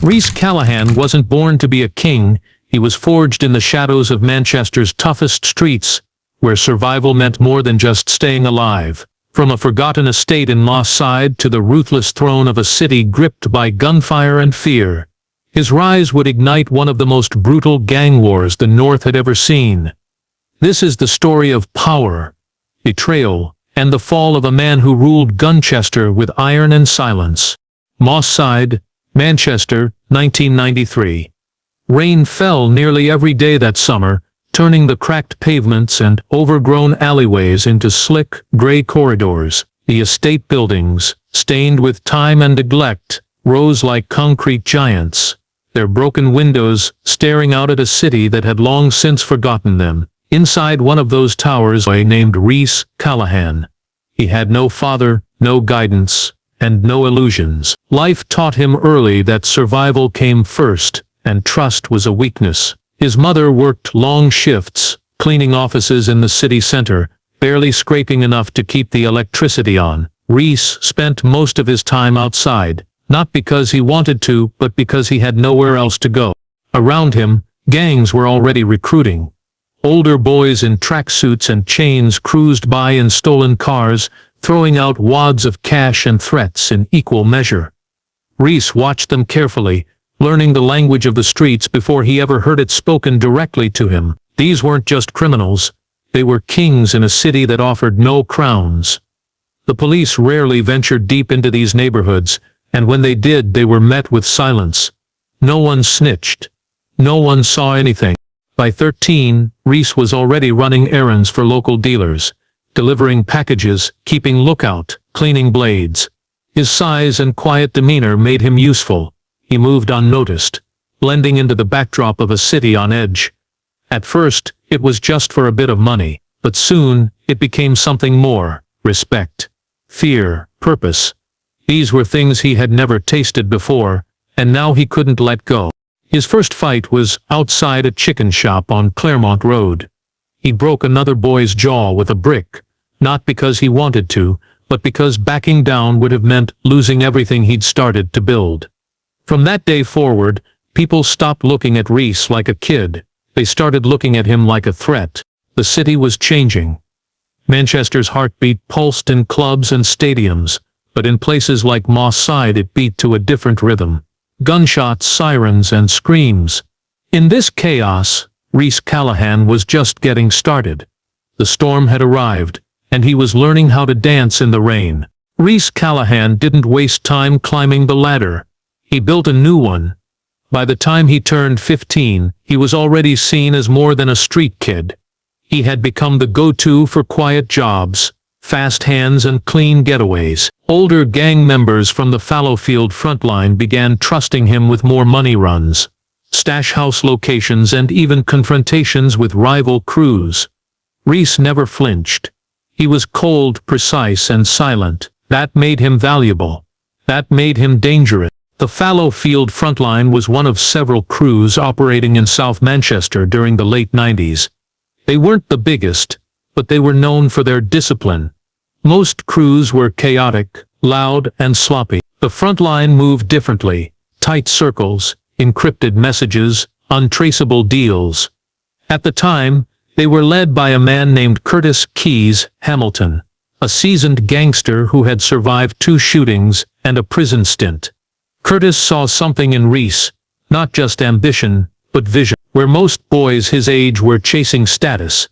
Reece Callahan wasn't born to be a king, he was forged in the shadows of Manchester's toughest streets, where survival meant more than just staying alive. From a forgotten estate in Moss Side to the ruthless throne of a city gripped by gunfire and fear, his rise would ignite one of the most brutal gang wars the North had ever seen. This is the story of power, betrayal, and the fall of a man who ruled Gunchester with iron and silence. Moss Side, Manchester, 1993. Rain fell nearly every day that summer, turning the cracked pavements and overgrown alleyways into slick, gray corridors. The estate buildings, stained with time and neglect, rose like concrete giants, their broken windows staring out at a city that had long since forgotten them. Inside one of those towers, a boy named Reece Callahan. He had no father, no guidance, and no illusions. Life taught him early that survival came first, and trust was a weakness. His mother worked long shifts, cleaning offices in the city center, barely scraping enough to keep the electricity on. Reece spent most of his time outside, not because he wanted to, but because he had nowhere else to go. Around him, gangs were already recruiting. Older boys in tracksuits and chains cruised by in stolen cars, throwing out wads of cash and threats in equal measure. Reece watched them carefully, learning the language of the streets before he ever heard it spoken directly to him. These weren't just criminals, they were kings in a city that offered no crowns. The police rarely ventured deep into these neighborhoods, and when they did, they were met with silence. No one snitched. No one saw anything. By 13, Reece was already running errands for local dealers, delivering packages, keeping lookout, cleaning blades. His size and quiet demeanor made him useful. He moved unnoticed, blending into the backdrop of a city on edge. At first, it was just for a bit of money, but soon, it became something more: respect, fear, purpose. These were things he had never tasted before, and now he couldn't let go. His first fight was outside a chicken shop on Claremont Road. He broke another boy's jaw with a brick, not because he wanted to, but because backing down would have meant losing everything he'd started to build. From that day forward, people stopped looking at Reece like a kid. They started looking at him like a threat. The city was changing. Manchester's heartbeat pulsed in clubs and stadiums, but in places like Moss Side it beat to a different rhythm. Gunshots, sirens, and screams. In this chaos, Reece Callahan was just getting started. The storm had arrived, and he was learning how to dance in the rain. Reece Callahan didn't waste time climbing the ladder. He built a new one. By the time he turned 15, he was already seen as more than a street kid. He had become the go-to for quiet jobs, fast hands and clean getaways. Older gang members from the Fallowfield frontline began trusting him with more money runs, stash house locations, and even confrontations with rival crews. Reece never flinched. He was cold, precise, and silent. That made him valuable. That made him dangerous. The Fallowfield frontline was one of several crews operating in South Manchester during the late 90s. They weren't the biggest, but they were known for their discipline. Most crews were chaotic, loud, and sloppy. The frontline moved differently: tight circles, encrypted messages, untraceable deals. At the time, they were led by a man named Curtis Keys Hamilton, a seasoned gangster who had survived 2 shootings and a prison stint. Curtis saw something in Reece, not just ambition, but vision. Where most boys his age were chasing status,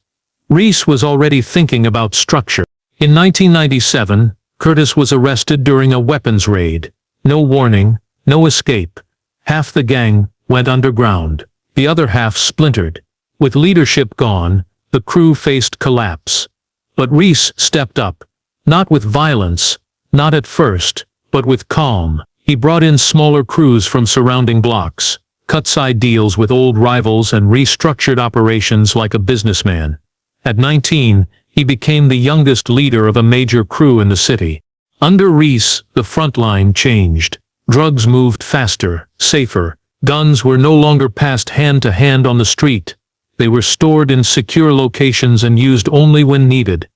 Reece was already thinking about structure. In 1997, Curtis was arrested during a weapons raid. No warning, no escape. Half the gang went underground. The other half splintered. With leadership gone, the crew faced collapse. But Reece stepped up. Not with violence, not at first, but with calm. He brought in smaller crews from surrounding blocks, cut side deals with old rivals, and restructured operations like a businessman. At 19, he became the youngest leader of a major crew in the city. Under Reece, the front line changed. Drugs moved faster, safer. Guns were no longer passed hand to hand on the street. They were stored in secure locations and used only when needed.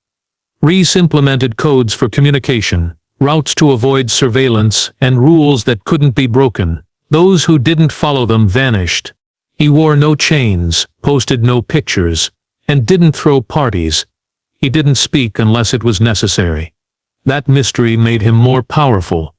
Reece implemented codes for communication, routes to avoid surveillance, and rules that couldn't be broken. Those who didn't follow them vanished. He wore no chains, posted no pictures, and didn't throw parties. He didn't speak unless it was necessary. That mystery made him more powerful.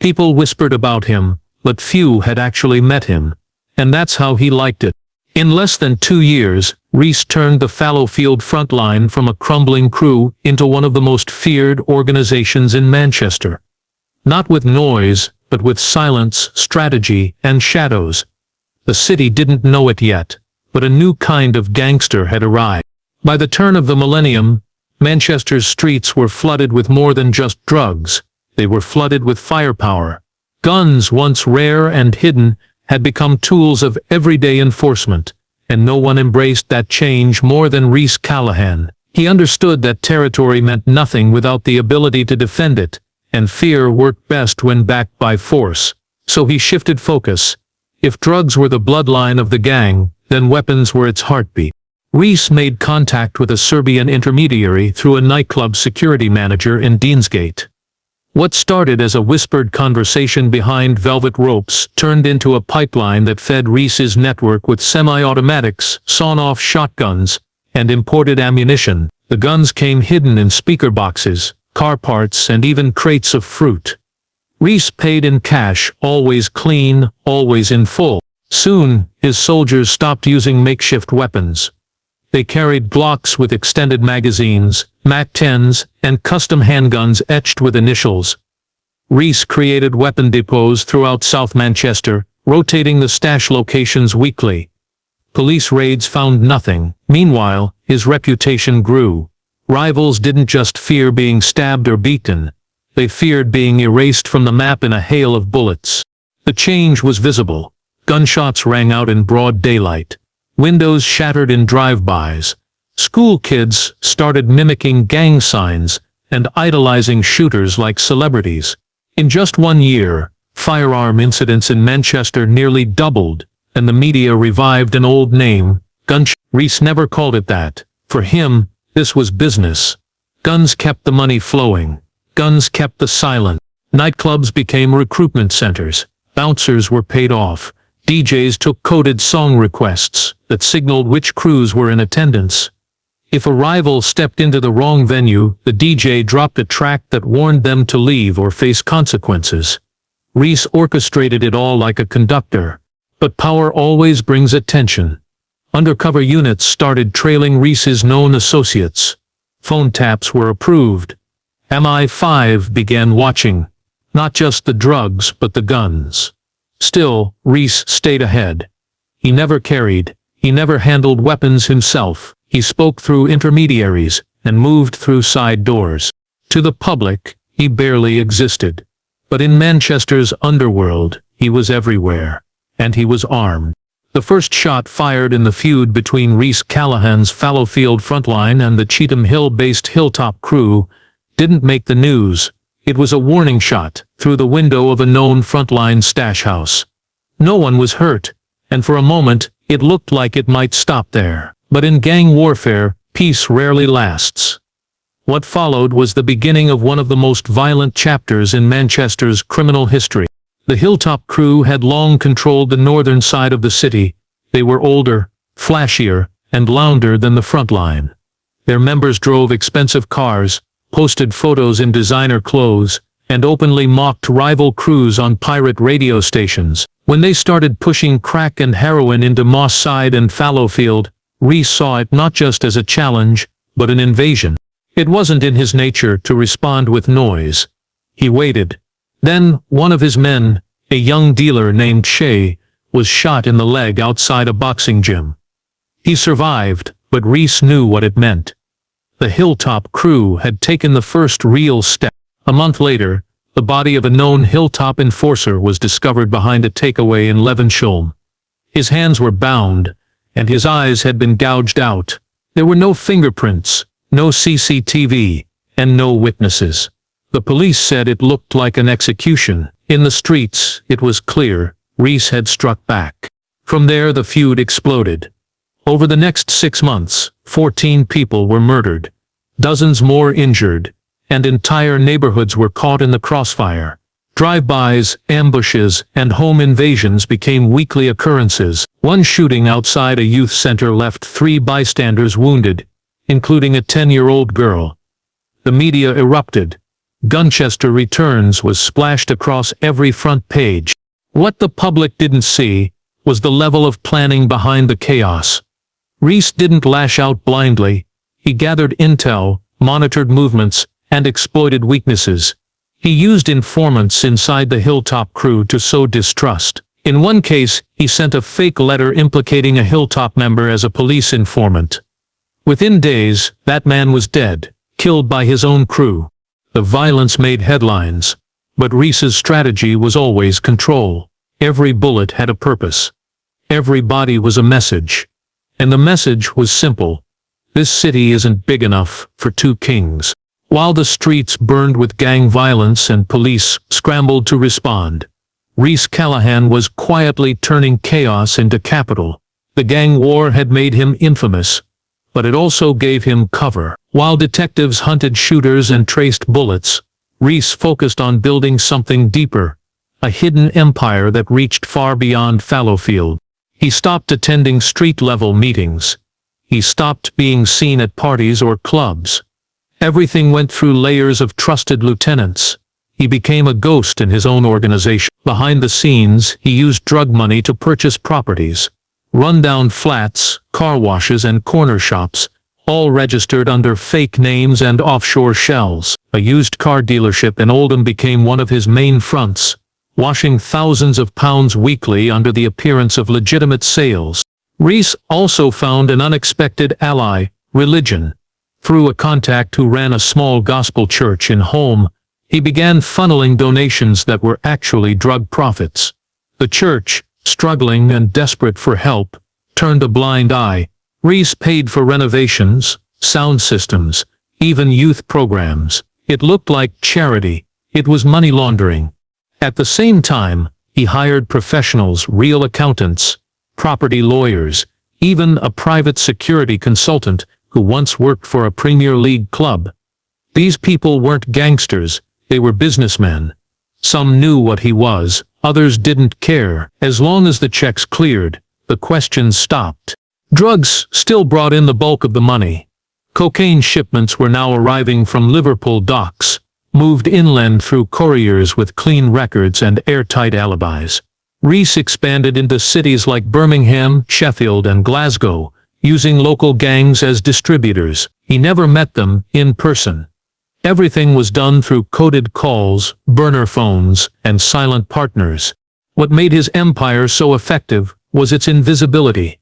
People whispered about him, but few had actually met him. And that's how he liked it. In less than 2 years, Reece turned the Fallowfield front line from a crumbling crew into one of the most feared organizations in Manchester. Not with noise, but with silence, strategy, and shadows. The city didn't know it yet, but a new kind of gangster had arrived. By the turn of the millennium, Manchester's streets were flooded with more than just drugs. They were flooded with firepower. Guns, once rare and hidden, had become tools of everyday enforcement, and no one embraced that change more than Reece Callahan. He understood that territory meant nothing without the ability to defend it, and fear worked best when backed by force. So he shifted focus. If drugs were the bloodline of the gang, then weapons were its heartbeat. Reece made contact with a Serbian intermediary through a nightclub security manager in Deansgate. What started as a whispered conversation behind velvet ropes turned into a pipeline that fed Reece's network with semi-automatics, sawn-off shotguns, and imported ammunition. The guns came hidden in speaker boxes, car parts, and even crates of fruit. Reece paid in cash, always clean, always in full. Soon, his soldiers stopped using makeshift weapons. They carried Glocks with extended magazines, MAC-10s, and custom handguns etched with initials. Reece created weapon depots throughout South Manchester, rotating the stash locations weekly. Police raids found nothing. Meanwhile, his reputation grew. Rivals didn't just fear being stabbed or beaten. They feared being erased from the map in a hail of bullets. The change was visible. Gunshots rang out in broad daylight. Windows shattered in drive-bys. School kids started mimicking gang signs and idolizing shooters like celebrities. In just 1 year, firearm incidents in Manchester nearly doubled, and the media revived an old name, Gunch. Reece never called it that. For him, this was business. Guns kept the money flowing. Guns kept the silent. Nightclubs became recruitment centers. Bouncers were paid off. DJs took coded song requests that signaled which crews were in attendance. If a rival stepped into the wrong venue, the DJ dropped a track that warned them to leave or face consequences. Reece orchestrated it all like a conductor. But power always brings attention. Undercover units started trailing Reece's known associates. Phone taps were approved. MI5 began watching. Not just the drugs, but the guns. Still, Reece stayed ahead. He never carried. He never handled weapons himself. He spoke through intermediaries and moved through side doors. To the public, he barely existed. But in Manchester's underworld, he was everywhere. And he was armed. The first shot fired in the feud between Reece Callahan's Fallowfield frontline and the Cheetham Hill-based Hilltop crew didn't make the news. It was a warning shot through the window of a known frontline stash house. No one was hurt, and for a moment, it looked like it might stop there. But in gang warfare, peace rarely lasts. What followed was the beginning of one of the most violent chapters in Manchester's criminal history. The Hilltop crew had long controlled the northern side of the city. They were older, flashier, and louder than the front line. Their members drove expensive cars, posted photos in designer clothes, and openly mocked rival crews on pirate radio stations. When they started pushing crack and heroin into Moss Side and Fallowfield, Reece saw it not just as a challenge, but an invasion. It wasn't in his nature to respond with noise. He waited. Then, one of his men, a young dealer named Shay, was shot in the leg outside a boxing gym. He survived, but Reece knew what it meant. The Hilltop crew had taken the first real step. A month later, the body of a known Hilltop enforcer was discovered behind a takeaway in Levenshulme. His hands were bound, and his eyes had been gouged out. There were no fingerprints, no CCTV, and no witnesses. The police said it looked like an execution. In the streets, it was clear, Reece had struck back. From there the feud exploded. Over the next 6 months, 14 people were murdered, dozens more injured, and entire neighborhoods were caught in the crossfire. Drive-bys, ambushes, and home invasions became weekly occurrences. One shooting outside a youth center left 3 bystanders wounded, including a 10-year-old girl. The media erupted. Gunchester returns was splashed across every front page. What the public didn't see was the level of planning behind the chaos. Reece didn't lash out blindly. He gathered intel, monitored movements, and exploited weaknesses. He used informants inside the Hilltop crew to sow distrust. In one case, he sent a fake letter implicating a Hilltop member as a police informant. Within days, that man was dead, killed by his own crew. The violence made headlines, but Reece's strategy was always control. Every bullet had a purpose. Every body was a message. And the message was simple. This city isn't big enough for 2 kings. While the streets burned with gang violence and police scrambled to respond, Reece Callahan was quietly turning chaos into capital. The gang war had made him infamous, but it also gave him cover. While detectives hunted shooters and traced bullets, Reece focused on building something deeper, a hidden empire that reached far beyond Fallowfield. He stopped attending street-level meetings. He stopped being seen at parties or clubs. Everything went through layers of trusted lieutenants. He became a ghost in his own organization. Behind the scenes, he used drug money to purchase properties. Run-down flats, car washes, and corner shops, all registered under fake names and offshore shells. A used car dealership in Oldham became one of his main fronts, washing thousands of pounds weekly under the appearance of legitimate sales. Reece also found an unexpected ally, religion. Through a contact who ran a small gospel church in Holme, he began funneling donations that were actually drug profits. The church, struggling and desperate for help, turned a blind eye. Reece paid for renovations, sound systems, even youth programs. It looked like charity. It was money laundering. At the same time, he hired professionals, real accountants, property lawyers, even a private security consultant who once worked for a Premier League club. These people weren't gangsters, they were businessmen. Some knew what he was, others didn't care. As long as the checks cleared, the questions stopped. Drugs still brought in the bulk of the money. Cocaine shipments were now arriving from Liverpool docks, moved inland through couriers with clean records and airtight alibis. Reece expanded into cities like Birmingham, Sheffield, and Glasgow, using local gangs as distributors. He never met them in person. Everything was done through coded calls, burner phones, and silent partners. What made his empire so effective was its invisibility.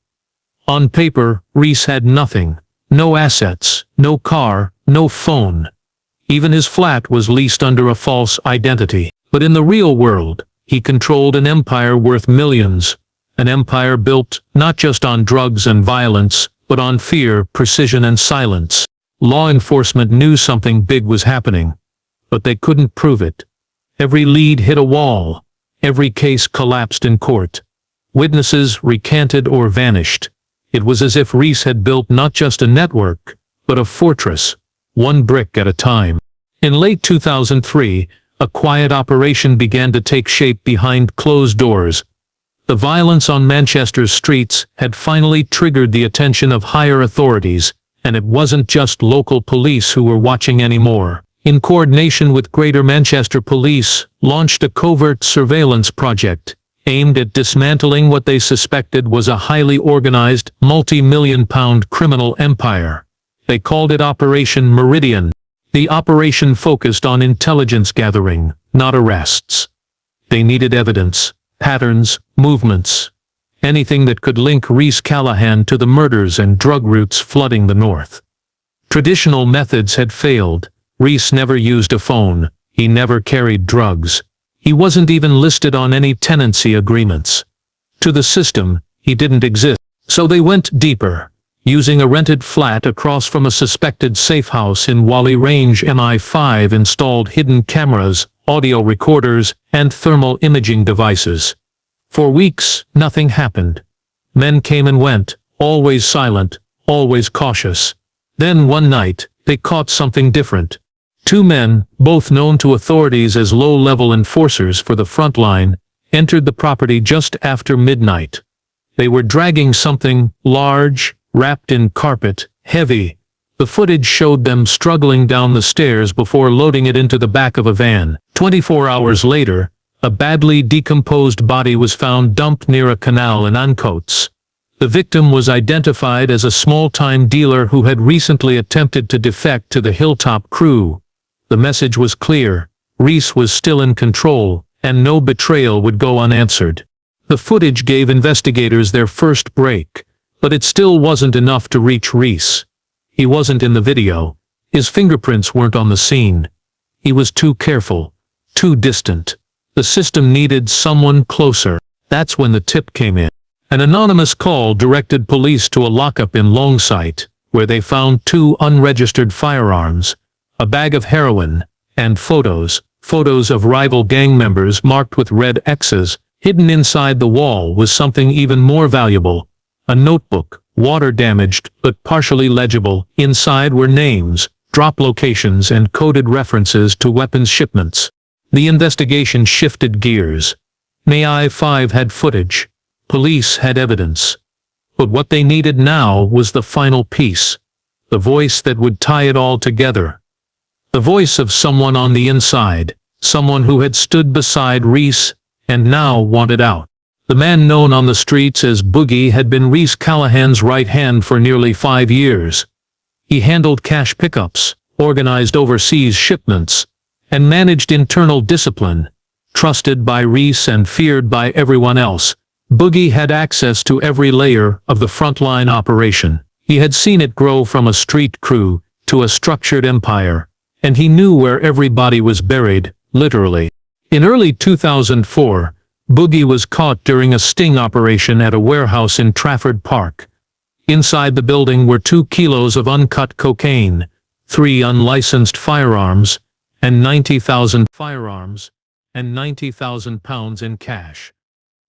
On paper, Reece had nothing. No assets, no car, no phone. Even his flat was leased under a false identity. But in the real world, he controlled an empire worth millions. An empire built not just on drugs and violence, but on fear, precision, and silence. Law enforcement knew something big was happening, but they couldn't prove it. Every lead hit a wall. Every case collapsed in court. Witnesses recanted or vanished. It was as if Reece had built not just a network, but a fortress, one brick at a time. In late 2003, a quiet operation began to take shape behind closed doors. The violence on Manchester's streets had finally triggered the attention of higher authorities, and it wasn't just local police who were watching anymore. In coordination with Greater Manchester Police, launched a covert surveillance project, aimed at dismantling what they suspected was a highly organized, multi-million-pound criminal empire. They called it Operation Meridian. The operation focused on intelligence gathering, not arrests. They needed evidence, patterns, movements, anything that could link Reece Callahan to the murders and drug routes flooding the north. Traditional methods had failed. Reece never used a phone. He never carried drugs. He wasn't even listed on any tenancy agreements. To the system, he didn't exist. So they went deeper, using a rented flat across from a suspected safe house in Whalley Range. MI5 installed hidden cameras, audio recorders, and thermal imaging devices. For weeks, nothing happened. Men came and went, always silent, always cautious. Then one night, they caught something different. Two men, both known to authorities as low-level enforcers for the front line, entered the property just after midnight. They were dragging something large, wrapped in carpet, heavy. The footage showed them struggling down the stairs before loading it into the back of a van. 24 hours later, a badly decomposed body was found dumped near a canal in Ancoats. The victim was identified as a small-time dealer who had recently attempted to defect to the Hilltop crew. The message was clear: Reece was still in control, and no betrayal would go unanswered. The footage gave investigators their first break, but it still wasn't enough to reach Reece. He wasn't in the video. His fingerprints weren't on the scene. He was too careful, too distant. The system needed someone closer. That's when the tip came in. An anonymous call directed police to a lockup in Longsight, where they found two unregistered firearms, a bag of heroin, and photos of rival gang members marked with red X's. Hidden inside the wall was something even more valuable: a notebook, water-damaged but partially legible. Inside were names, drop locations, and coded references to weapons shipments. The investigation shifted gears. MI5 had footage. Police had evidence. But what they needed now was the final piece, the voice that would tie it all together. The voice of someone on the inside, someone who had stood beside Reece and now wanted out. The man known on the streets as Boogie had been Reece Callahan's right hand for nearly 5 years. He handled cash pickups, organized overseas shipments, and managed internal discipline. Trusted by Reece and feared by everyone else, Boogie had access to every layer of the frontline operation. He had seen it grow from a street crew to a structured empire, and he knew where every body was buried, literally. In early 2004, Boogie was caught during a sting operation at a warehouse in Trafford Park. Inside the building were 2 kilos of uncut cocaine, 3 unlicensed firearms, and 90,000 pounds in cash.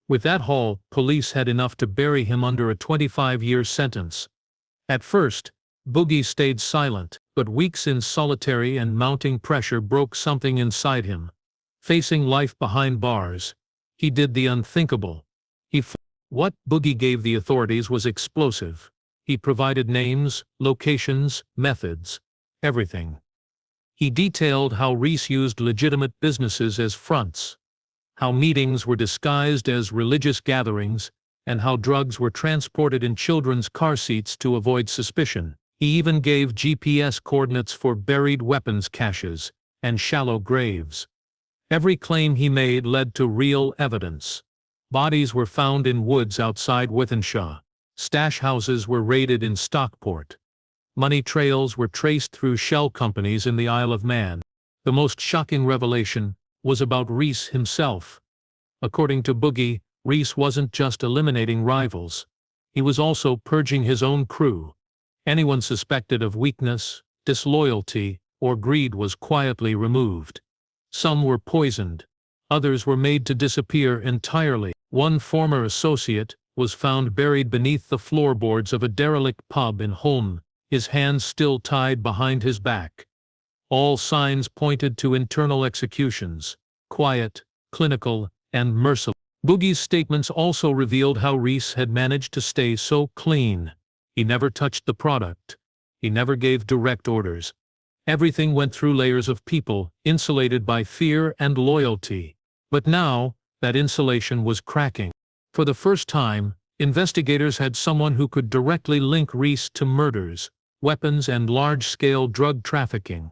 With that haul, police had enough to bury him under a 25-year sentence. At first, Boogie stayed silent, but weeks in solitary and mounting pressure broke something inside him. Facing life behind bars, he did the unthinkable. What Boogie gave the authorities was explosive. He provided names, locations, methods, everything. He detailed how Reece used legitimate businesses as fronts, how meetings were disguised as religious gatherings, and how drugs were transported in children's car seats to avoid suspicion. He even gave GPS coordinates for buried weapons caches and shallow graves. Every claim he made led to real evidence. Bodies were found in woods outside Wythenshawe. Stash houses were raided in Stockport. Money trails were traced through shell companies in the Isle of Man. The most shocking revelation was about Reece himself. According to Boogie, Reece wasn't just eliminating rivals. He was also purging his own crew. Anyone suspected of weakness, disloyalty, or greed was quietly removed. Some were poisoned. Others were made to disappear entirely. One former associate was found buried beneath the floorboards of a derelict pub in Holm, his hands still tied behind his back. All signs pointed to internal executions, quiet, clinical, and merciless. Boogie's statements also revealed how Reece had managed to stay so clean. He never touched the product. He never gave direct orders. Everything went through layers of people, insulated by fear and loyalty. But now, that insulation was cracking. For the first time, investigators had someone who could directly link Reece to murders, weapons, and large-scale drug trafficking.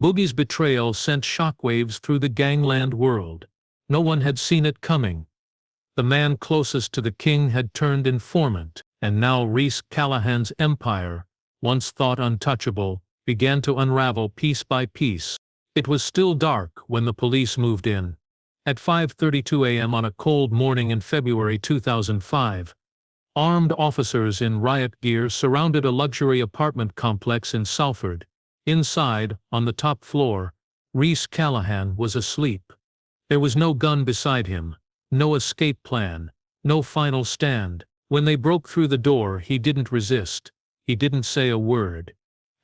Boogie's betrayal sent shockwaves through the gangland world. No one had seen it coming. The man closest to the king had turned informant, and now Reece Callahan's empire, once thought untouchable, began to unravel piece by piece. It was still dark when the police moved in. At 5:32 a.m. on a cold morning in February 2005, armed officers in riot gear surrounded a luxury apartment complex in Salford. Inside, on the top floor, Reece Callahan was asleep. There was no gun beside him, no escape plan, no final stand. When they broke through the door, he didn't resist. He didn't say a word.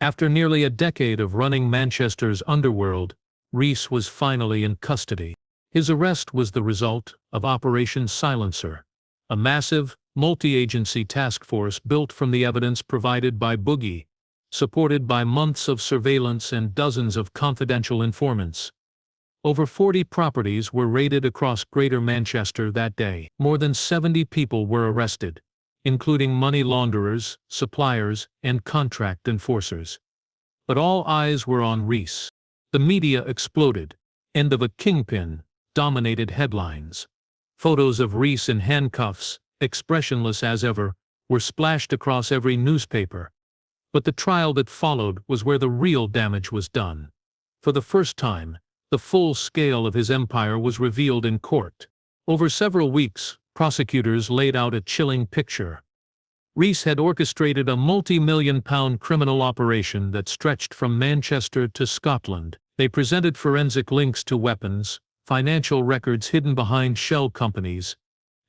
After nearly a decade of running Manchester's underworld, Reece was finally in custody. His arrest was the result of Operation Silencer, a massive, multi-agency task force built from the evidence provided by Boogie, supported by months of surveillance and dozens of confidential informants. Over 40 properties were raided across Greater Manchester that day. More than 70 people were arrested, including money launderers, suppliers, and contract enforcers. But all eyes were on Reece. The media exploded. "End of a kingpin" dominated headlines. Photos of Reece in handcuffs, expressionless as ever, were splashed across every newspaper. But the trial that followed was where the real damage was done. For the first time, the full scale of his empire was revealed in court. Over several weeks, prosecutors laid out a chilling picture. Reece had orchestrated a multi-million-pound criminal operation that stretched from Manchester to Scotland. They presented forensic links to weapons, financial records hidden behind shell companies,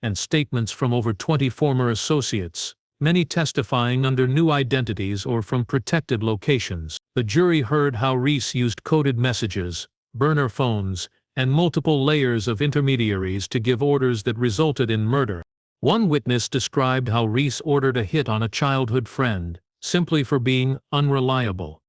and statements from over 20 former associates, many testifying under new identities or from protected locations. The jury heard how Reece used coded messages, burner phones, and multiple layers of intermediaries to give orders that resulted in murder. One witness described how Reece ordered a hit on a childhood friend, simply for being unreliable.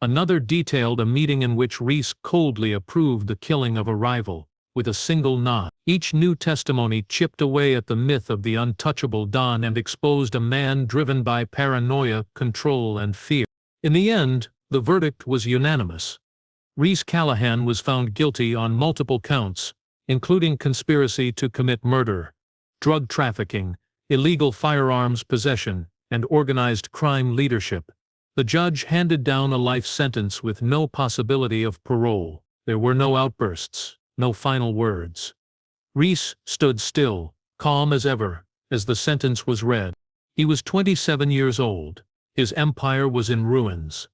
Another detailed a meeting in which Reece coldly approved the killing of a rival, with a single nod. Each new testimony chipped away at the myth of the untouchable Don and exposed a man driven by paranoia, control, and fear. In the end, the verdict was unanimous. Reece Callahan was found guilty on multiple counts, including conspiracy to commit murder, drug trafficking, illegal firearms possession, and organized crime leadership. The judge handed down a life sentence with no possibility of parole. There were no outbursts, no final words. Reece stood still, calm as ever, as the sentence was read. He was 27 years old. His empire was in ruins.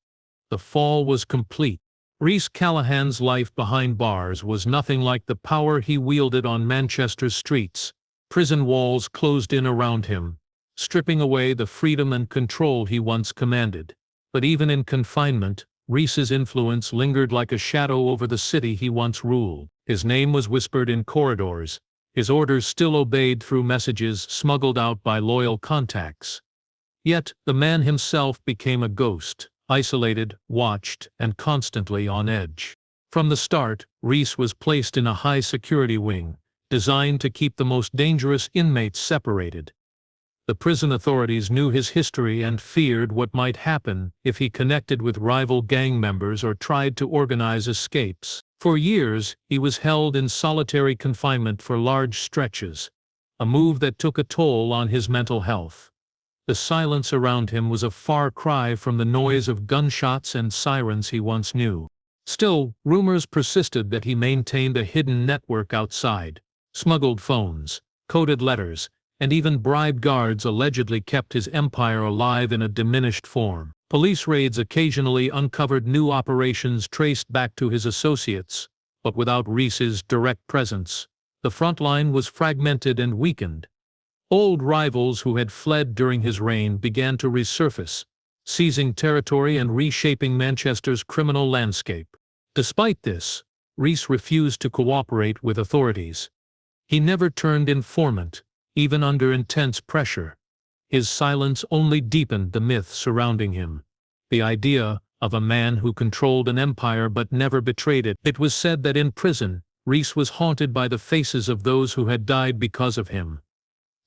The fall was complete. Reece Callahan's life behind bars was nothing like the power he wielded on Manchester's streets. Prison walls closed in around him, stripping away the freedom and control he once commanded. But even in confinement, Reece's influence lingered like a shadow over the city he once ruled. His name was whispered in corridors, his orders still obeyed through messages smuggled out by loyal contacts. Yet, the man himself became a ghost, isolated, watched, and constantly on edge. From the start, Reece was placed in a high-security wing, designed to keep the most dangerous inmates separated. The prison authorities knew his history and feared what might happen if he connected with rival gang members or tried to organize escapes. For years, he was held in solitary confinement for large stretches, a move that took a toll on his mental health. The silence around him was a far cry from the noise of gunshots and sirens he once knew. Still, rumors persisted that he maintained a hidden network outside. Smuggled phones, coded letters, and even bribed guards allegedly kept his empire alive in a diminished form. Police raids occasionally uncovered new operations traced back to his associates, but without Reece's direct presence, the front line was fragmented and weakened. Old rivals who had fled during his reign began to resurface, seizing territory and reshaping Manchester's criminal landscape. Despite this, Reece refused to cooperate with authorities. He never turned informant, even under intense pressure. His silence only deepened the myth surrounding him. The idea of a man who controlled an empire but never betrayed it. It was said that in prison, Reece was haunted by the faces of those who had died because of him.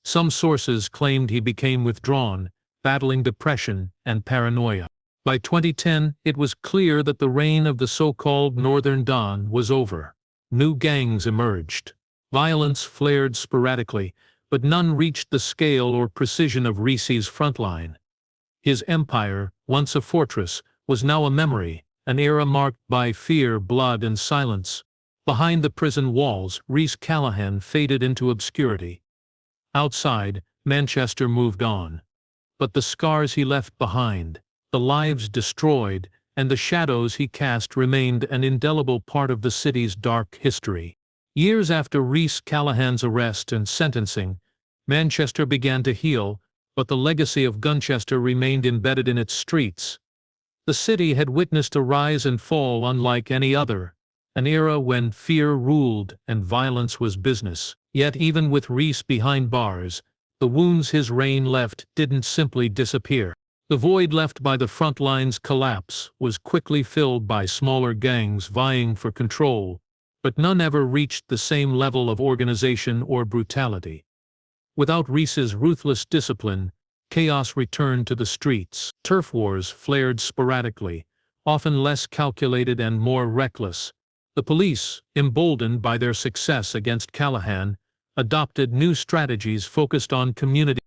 Some sources claimed he became withdrawn, battling depression and paranoia. By 2010, it was clear that the reign of the so-called Northern Don was over. New gangs emerged. Violence flared sporadically, but none reached the scale or precision of Reece's frontline. His empire, once a fortress, was now a memory, an era marked by fear, blood, and silence. Behind the prison walls, Reece Callahan faded into obscurity. Outside, Manchester moved on. But the scars he left behind, the lives destroyed, and the shadows he cast remained an indelible part of the city's dark history. Years after Reece Callahan's arrest and sentencing, Manchester began to heal, but the legacy of Gunchester remained embedded in its streets. The city had witnessed a rise and fall unlike any other, an era when fear ruled and violence was business. Yet even with Reece behind bars, the wounds his reign left didn't simply disappear. The void left by the front line's collapse was quickly filled by smaller gangs vying for control, but none ever reached the same level of organization or brutality. Without Reece's ruthless discipline, chaos returned to the streets. Turf wars flared sporadically, often less calculated and more reckless. The police, emboldened by their success against Callahan, adopted new strategies focused on community